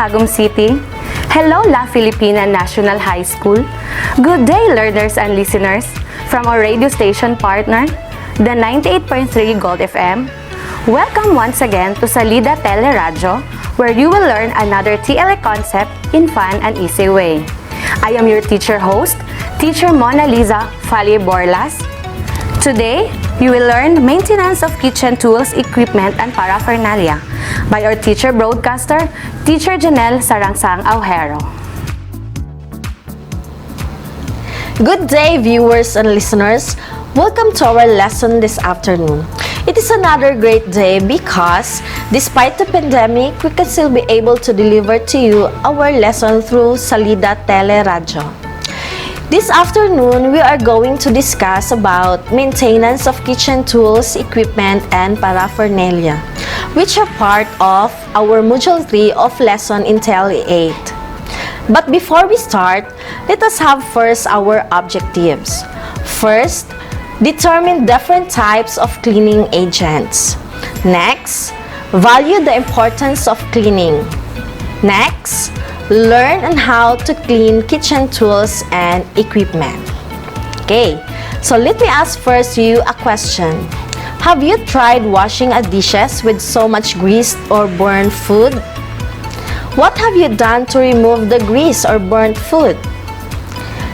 Tagum City. Hello, La Filipina National High School. Good day, learners and listeners from our radio station partner, the 98.3 Gold FM. Welcome once again to Salida Teleradio, where you will learn another TLA concept in fun and easy way. I am your teacher host, Teacher Mona Lisa Falle Borlas. Today, you will learn maintenance of kitchen tools, equipment, and paraphernalia by our teacher broadcaster, Teacher Janelle Sarangsang Aujero. Good day, viewers and listeners. Welcome to our lesson this afternoon. It is another great day because despite the pandemic, we can still be able to deliver to you our lesson through Salida Teleradio. This afternoon, we are going to discuss about maintenance of kitchen tools, equipment, and paraphernalia, which are part of our Module 3 of Lesson in TLE 8. But before we start, let us have first our objectives. First, determine different types of cleaning agents. Next, value the importance of cleaning. Next, learn on how to clean kitchen tools and equipment. Okay, so let me ask first you a question. Have you tried washing a dishes with so much grease or burnt food? What have you done to remove the grease or burnt food?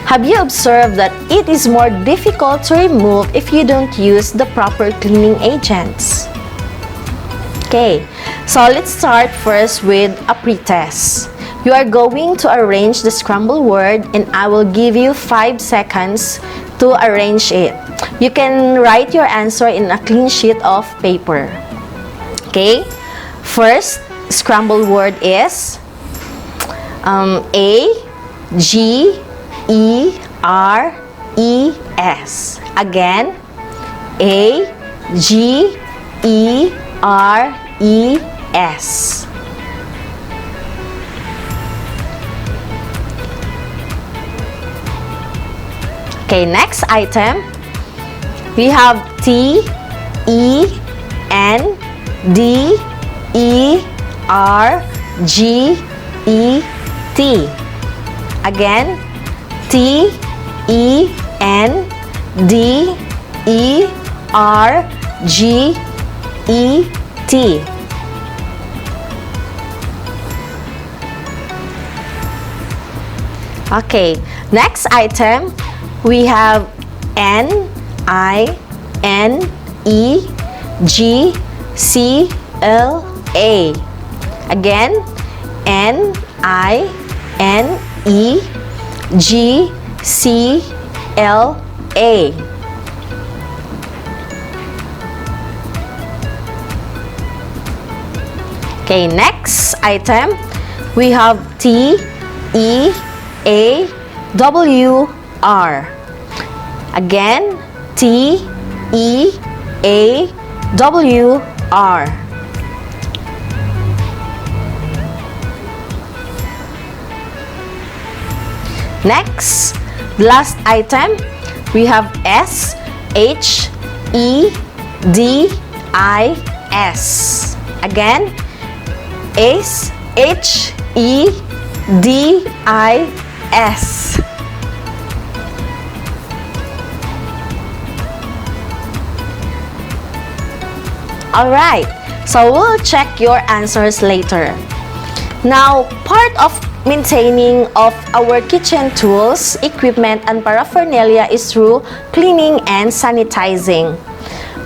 Have you observed that it is more difficult to remove if you don't use the proper cleaning agents? Okay, so let's start first with a pretest. You are going to arrange the scrambled word and I will give you 5 seconds to arrange it. You can write your answer in a clean sheet of paper. Okay? First scrambled word is A, G, E, R, E, S. Again, A, G, E, R, E, S. Okay, next item, we have T, E, N, D, E, R, G, E, T. Again, T, E, N, D, E, R, G, E, T. Okay, next item, we have N, I, N, E, G, C, L, A. Again, N, I, N, E, G, C, L, A. Okay, next item, we have T, E, A, W, R. Again, T, E, A, W, R. Next, last item, we have S, H, E, D, I, S. Again, S, H, E, D, I, S. Alright, so we'll check your answers later. Now, part of maintaining of our kitchen tools, equipment, and paraphernalia is through cleaning and sanitizing.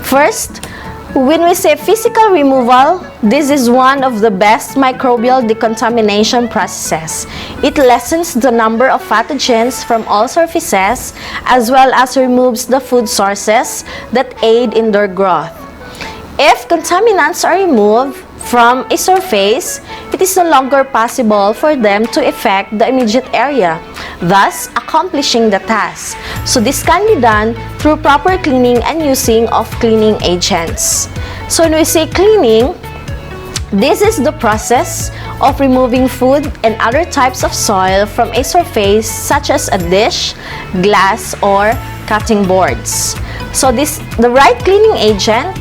First, when we say physical removal, this is one of the best microbial decontamination processes. It lessens the number of pathogens from all surfaces as well as removes the food sources that aid in their growth. If contaminants are removed from a surface, it is no longer possible for them to affect the immediate area, thus accomplishing the task. So this can be done through proper cleaning and using of cleaning agents. So when we say cleaning, this is the process of removing food and other types of soil from a surface such as a dish, glass, or cutting boards. So the right cleaning agent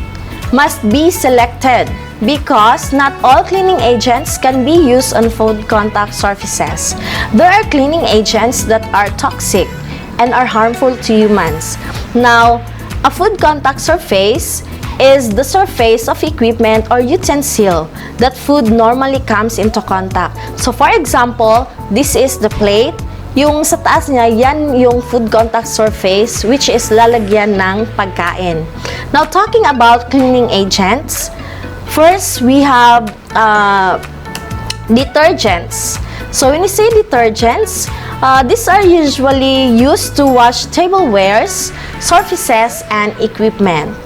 must be selected Because not all cleaning agents can be used on food contact surfaces. There are cleaning agents that are toxic and are harmful to humans. Now, a food contact surface is the surface of equipment or utensil that food normally comes into contact. So for example, this is the plate. Yung sa taas niya, yan yung food contact surface which is lalagyan ng pagkain. Now talking about cleaning agents, first we have detergents. So when you say detergents, these are usually used to wash tablewares, surfaces, and equipment,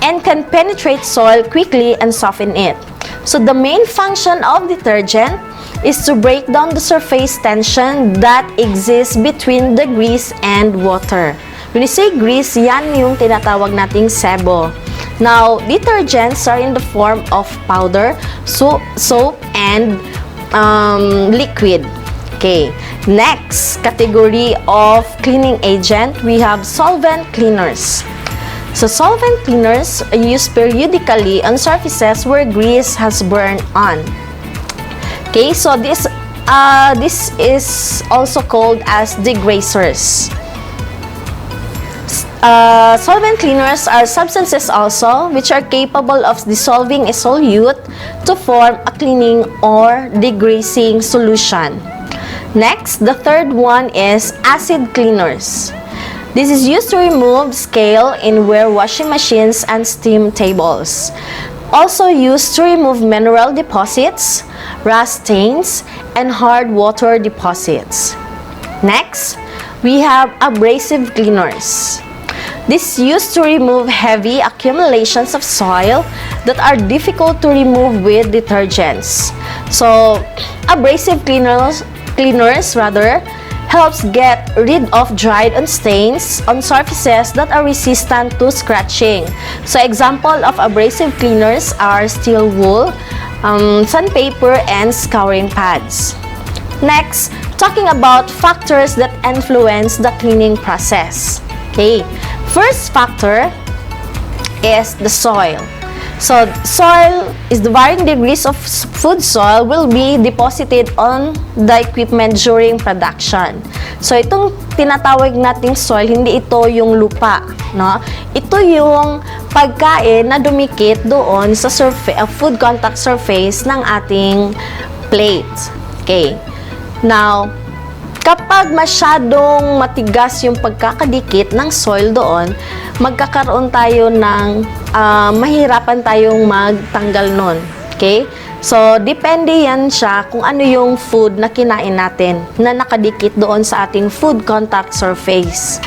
and can penetrate soil quickly and soften it. So the main function of detergent is to break down the surface tension that exists between the grease and water. When you say grease, yan yung tinatawag nating sebo. Now, detergents are in the form of powder, soap, and liquid. Okay. Next category of cleaning agent, we have solvent cleaners. So solvent cleaners are used periodically on surfaces where grease has burned on. Okay, so this is also called as degreasers. Solvent cleaners are substances also which are capable of dissolving a solute to form a cleaning or degreasing solution. Next, the third one is acid cleaners. This is used to remove scale in ware washing machines and steam tables. Also used to remove mineral deposits, rust stains, and hard water deposits. Next, we have abrasive cleaners. This is used to remove heavy accumulations of soil that are difficult to remove with detergents. So, abrasive cleaners helps get rid of dried on stains on surfaces that are resistant to scratching. So example of abrasive cleaners are steel wool, sandpaper, and scouring pads. Next, talking about factors that influence the cleaning process. Okay, first factor is the soil. So, soil is the varying degrees of food soil will be deposited on the equipment during production. So, itong tinatawag nating soil, hindi ito yung lupa, no? Ito yung pagkain na dumikit doon sa food contact surface ng ating plate. Okay. Now, kapag masyadong matigas yung pagkakadikit ng soil doon, magkakaroon tayo ng mahirapan tayong magtanggal nun. Okay? So, depende yan siya kung ano yung food na kinain natin na nakadikit doon sa ating food contact surface.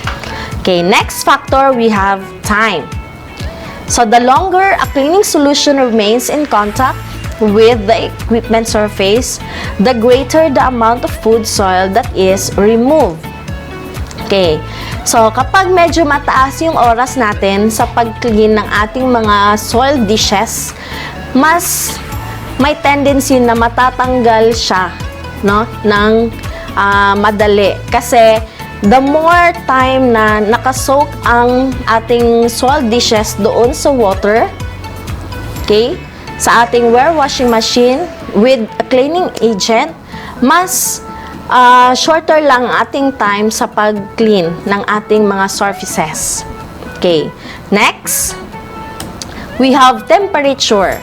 Okay, next factor, we have time. So, the longer a cleaning solution remains in contact with the equipment surface, the greater the amount of food soil that is removed. Okay. So, kapag medyo mataas yung oras natin sa pag-clean ng ating mga soil dishes, mas may tendency na matatanggal siya, no, ng madali. Kasi, the more time na nakasoak ang ating soil dishes doon sa water, okay, sa ating ware washing machine with a cleaning agent, mas shorter lang ating time sa pag-clean ng ating mga surfaces. Okay. Next, we have temperature.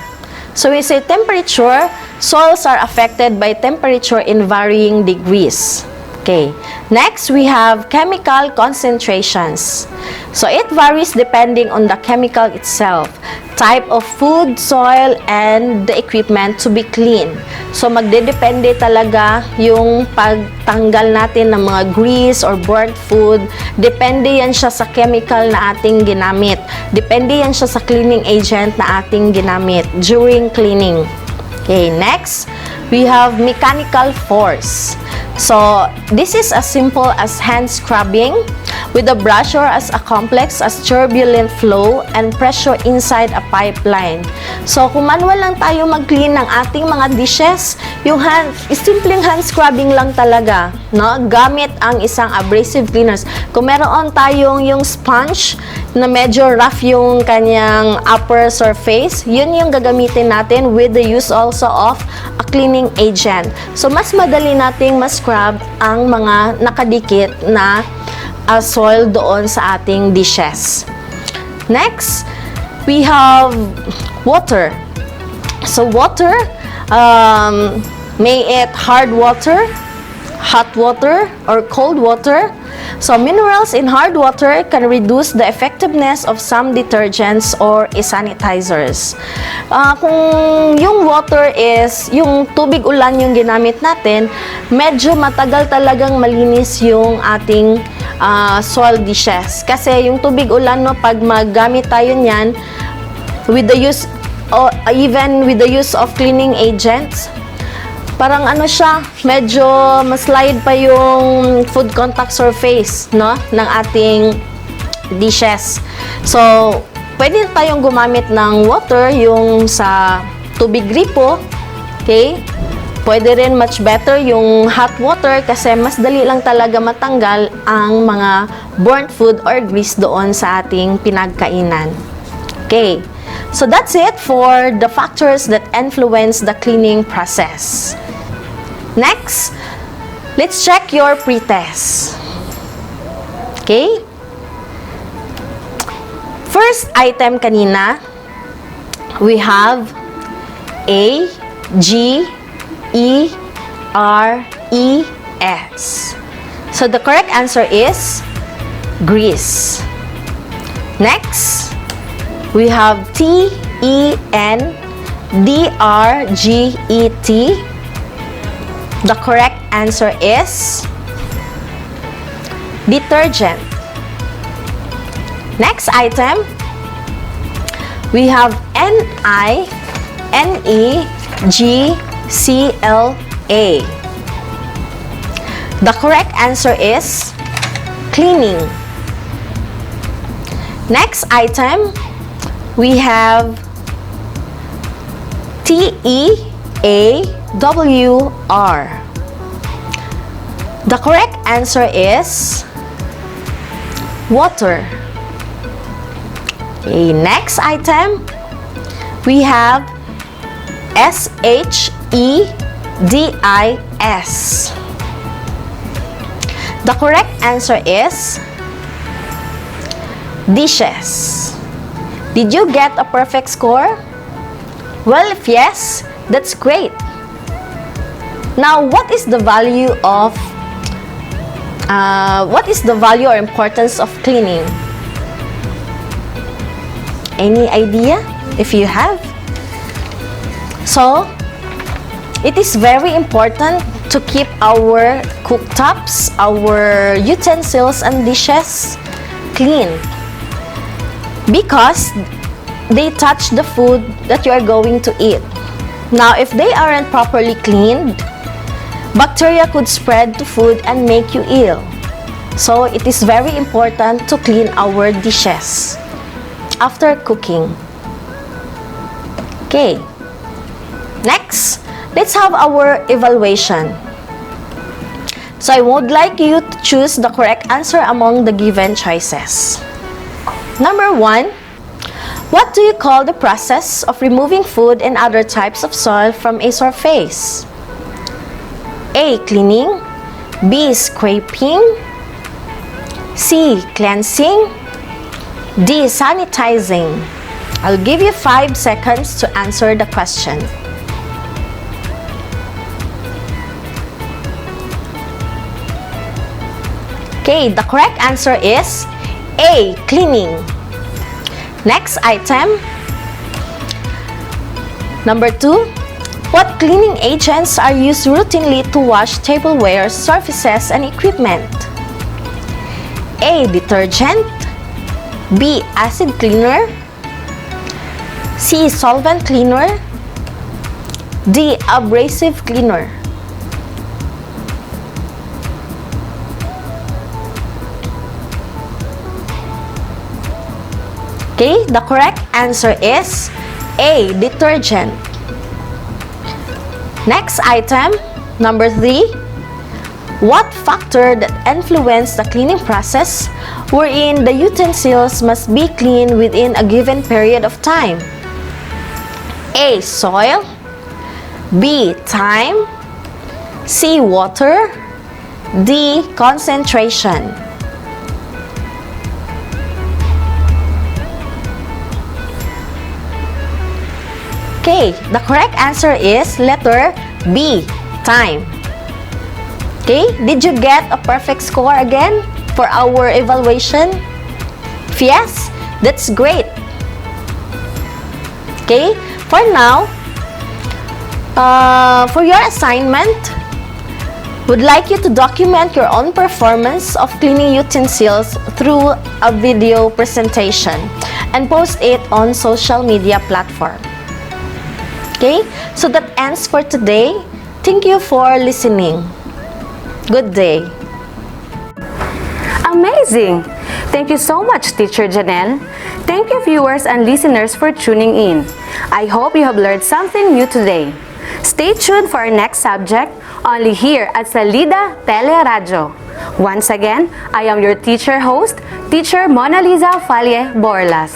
So, we say temperature, soils are affected by temperature in varying degrees. Okay. Next, we have chemical concentrations. So, it varies depending on the chemical itself, type of food, soil, and the equipment to be clean. So, magdedepende talaga yung pagtanggal natin ng mga grease or burnt food. Depende yan siya sa chemical na ating ginamit. Depende yan siya sa cleaning agent na ating ginamit during cleaning. Okay, next, we have mechanical force. So, this is as simple as hand scrubbing, with a brush or as a complex as turbulent flow and pressure inside a pipeline. So, kung manual lang tayo mag-clean ng ating mga dishes, yung simpleng hand scrubbing lang talaga, no? Gamit ang isang abrasive cleaners. Kung meron tayong yung sponge na medyo rough yung kanyang upper surface, yun yung gagamitin natin with the use also of a cleaning agent. So, mas madali nating ma-scrub ang mga nakadikit na soil doon sa ating dishes. Next, we have water. So, water, may it hard water, hot water, or cold water. So, minerals in hard water can reduce the effectiveness of some detergents or sanitizers. Kung yung water is, yung tubig ulan yung ginamit natin, medyo matagal talagang malinis yung ating soil dishes. Kasi yung tubig ulan, no, pag maggamit tayo niyan, with the use, even with the use of cleaning agents, parang ano siya, medyo maslide pa yung food contact surface, no, ng ating dishes. So, pwede tayong gumamit ng water, yung sa tubig gripo, okay? Pwede rin much better yung hot water kasi mas dali lang talaga matanggal ang mga burnt food or grease doon sa ating pinagkainan. Okay, so that's it for the factors that influence the cleaning process. Next, let's check your pretest. Okay? First item kanina, we have A, G, E, R, E, S. So the correct answer is grease. Next, we have T, E, N, D, R, G, E, T. The correct answer is detergent. Next item, we have N-I, N-E, G, C-L-A. The correct answer is cleaning. Next item, we have T-E-A-W-R. The correct answer is water. Okay, next item, we have S-H-E-D-I-S. The correct answer is dishes. Did you get a perfect score? Well, if yes, that's great. Now, what is the value or importance of cleaning? Any idea if you have? So, it is very important to keep our cooktops, our utensils and dishes clean because they touch the food that you are going to eat. Now, if they aren't properly cleaned, bacteria could spread to food and make you ill. So, it is very important to clean our dishes after cooking. Okay. Next, let's have our evaluation. So, I would like you to choose the correct answer among the given choices. Number 1, what do you call the process of removing food and other types of soil from a surface? A. Cleaning. B. Scraping. C. Cleansing. D. Sanitizing. I'll give you 5 seconds to answer the question. Okay, the correct answer is A. Cleaning. Next item. Number 2. What cleaning agents are used routinely to wash tableware, surfaces, and equipment? A. Detergent. B. Acid cleaner. C. Solvent cleaner. D. Abrasive cleaner. Okay, the correct answer is A, detergent. Next item, number 3. What factor that influence the cleaning process wherein the utensils must be cleaned within a given period of time? A, soil. B, time. C, water. D, concentration. Okay, the correct answer is letter B, time. Okay, did you get a perfect score again for our evaluation? If yes, that's great. Okay, for now, for your assignment, would like you to document your own performance of cleaning utensils through a video presentation and post it on social media platform. Okay, so that ends for today. Thank you for listening. Good day. Amazing! Thank you so much, Teacher Janelle. Thank you, viewers and listeners, for tuning in. I hope you have learned something new today. Stay tuned for our next subject, only here at Salida Teleradio. Once again, I am your teacher host, Teacher Mona Lisa Falle Borlas.